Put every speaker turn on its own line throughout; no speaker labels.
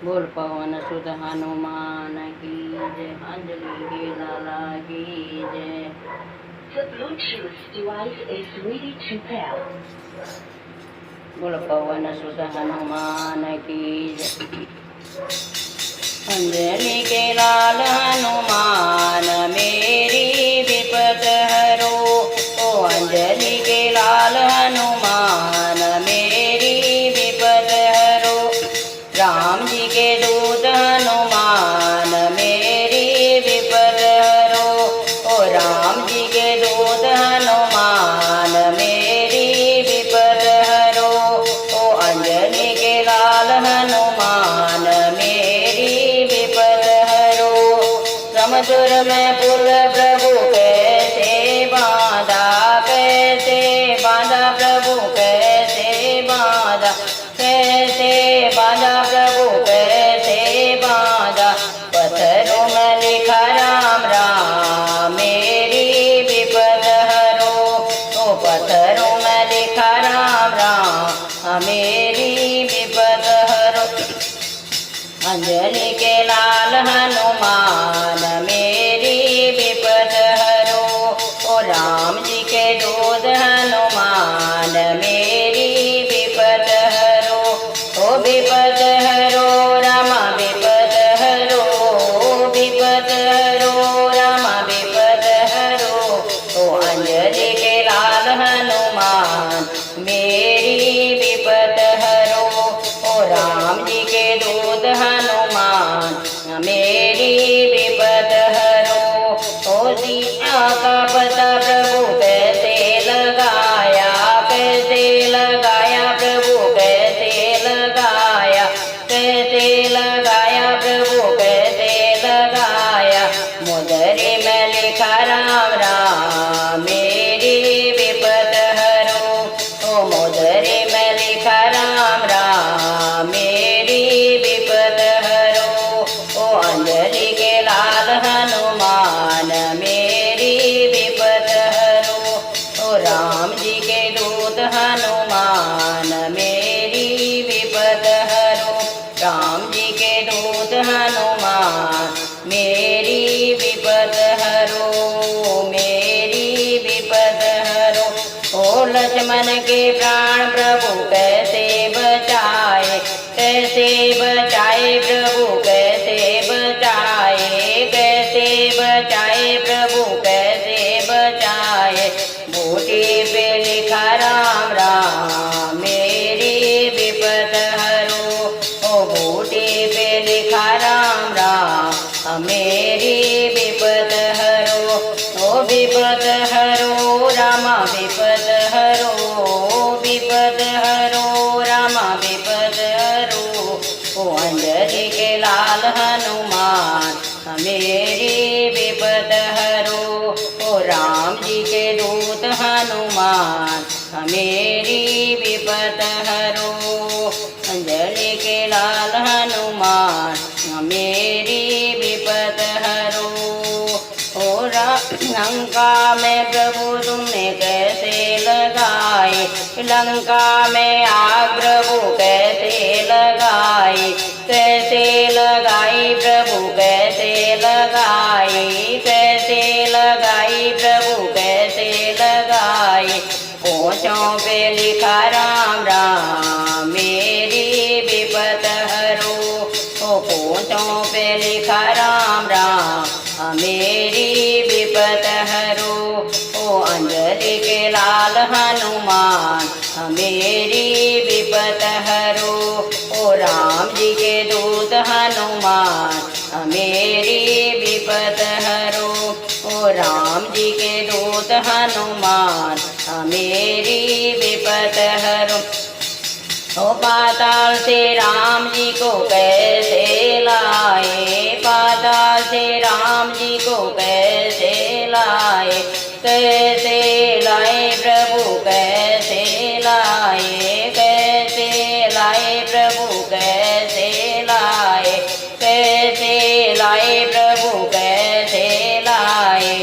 बोल पवन सुत हनुमान की जय, अंजलि के लाला की जय।
The Bluetooth device is ready to pair.
बोल पवन सुत हनुमान की जय। अंजलि के लाल हनुमान मेरी विपद हरो। ओ अंजलि के लाल हनुमान मेरी विपद हरो। राम जी के दूत हनुमान मेरी विपद हरो। ओ राम जी के दूत हनुमान मेरी विपद हरो। ओ अंजलि के लाल हनुमान मेरी विपद हरो। समसुर में पुर प्रभु कैसे बांधा, कैसे बांधा प्रभु कैसे बांधा, कैसे बांधा प्रभु कैसे बांधा। पत्थरों में लिखा राम राम मेरी विपद हरो। ओ पत्थरों में लिखा राम राम मेरी विपद हरो। अंजलि के लाल हनुमान मेरी विपद हरो। ओ राम जी के दूत हनुमान मेरी विपद हरो। ओ विपद हरो रामा विपद हरो। विपद हरो रामा विपद हरो। ओ अंजलि के लाल हनुमान मेरी विपद हरो। ओ राम जी के दूत हनुमान मेरी विपद हरो। ओ सीता का पता प्रभु कैसे लगाया, कैसे लगाया प्रभु कैसे लगाया, कैसे लगाया प्रभु कैसे लगाया। मुदरी में लिखा राम राम मेरी विपद हरो। ओ मुदरी में लिखा राम राम मेरी विपद हरो। ओ अंजलि के लाल हनुमान मेरी विपद हरो। ओ राम जी के दूत हनुमान मेरी विपद हरो। राम जी के दूत हनुमान मेरी विपद हरो, मेरी विपद हरो। ओ लक्ष्मण के प्राण प्रभु कैसे बचाए, कैसे बचाए प्रभु कैसे बचाए, कैसे बचाए प्रभु कैसे बचाए। बूटी पे लिखा राम राम मेरी विपद हरो। ओ बूटी पे लिखा राम राम मेरी विपद हरो। ओ विपद हरो रामा विपद हरो। विपद हरो रामा विपद हरो। ओ अंजलि के लाल हनुमान मेरी विपद हरो। ओ राम जी के दूत हनुमान मेरी विपद हरो। अंजलि के लाल हनुमान मेरी विपद हरो। ओ लंका में प्रभु तुमने कैसे लगाए, लंका में आग प्रभु कैसे लगाई, कैसे लगाई प्रभु कैसे लगाई, कैसे लगाई प्रभु कैसे लगाई। पोंछों पे लिखा राम राम मेरी विपद हरो। ओ पोंछों पे लिखा राम राम मेरी विपद हरो। ओ अंजलि के लाल हनुमान मेरी विपद हरो। ओ राम जी के दूत हनुमान मेरी विपद हरो। ओ राम जी के दूत हनुमान मेरी विपद हरो। ओ पाताल से राम जी को कैसे लाए, पाताल से राम जी को कैसे लाए, कैसे लाए प्रभु कैसे लाए, कैसे लाए प्रभु कैसे लाए, कैसे लाए प्रभु कैसे लाए,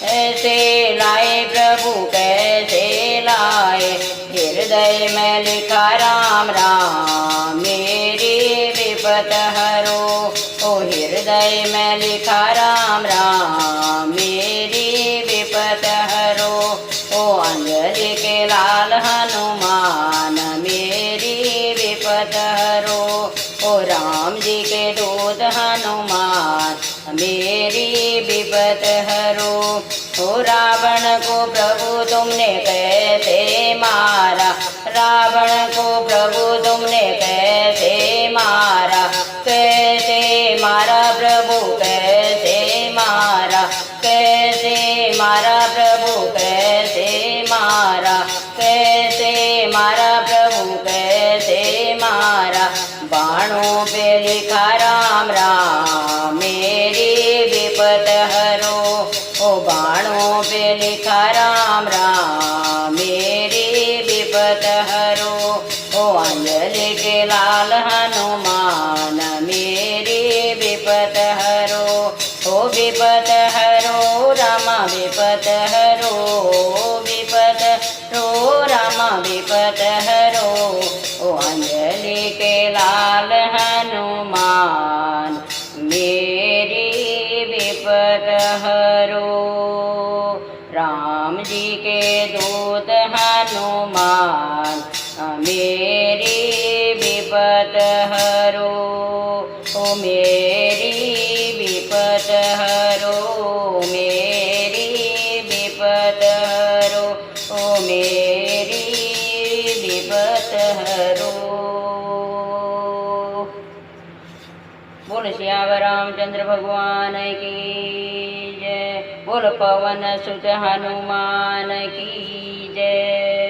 कैसे लाए प्रभु कैसे लाए। हृदय में लिखा राम राम मेरी विपद विपत हरो। ओ हृदय में लिखा राम राम मेरी विपत हरो। ओ अंजलि के लाल हनुमान मेरी विपत हरो। ओ राम जी के दूत हनुमान मेरी विपत हरो। ओ रावण को प्रभु तुमने कैसे मारा, रावण को प्रभु तुमने कैसे मारा, कैसे मारा प्रभु कैसे मारा, कैसे मारा प्रभु कैसे मारा, कैसे मारा प्रभु कैसे मारा। बाणों पे लिखा राम राम मेरी विपत हरो। ओ बाणों पे लिखा राम राम मेरी विपत हरो। ओ अंजलि के लाल हनुमान मेरी विपत हरो। ओ विपत हरो राम विपत हरो, विपत रो राम विपत हरो। ओ अंजलि के लाल हनुमान मेरी विपत हरो। राम जी के दूत हनुमान मेरी विपत हरो। ओ मेरी विपत हरो, मेरी विपत हरो। ओ मेरी विपत हरो। बोल श्याम रामचंद्र भगवान की जय। बोल पवन सुत हनुमान की जय।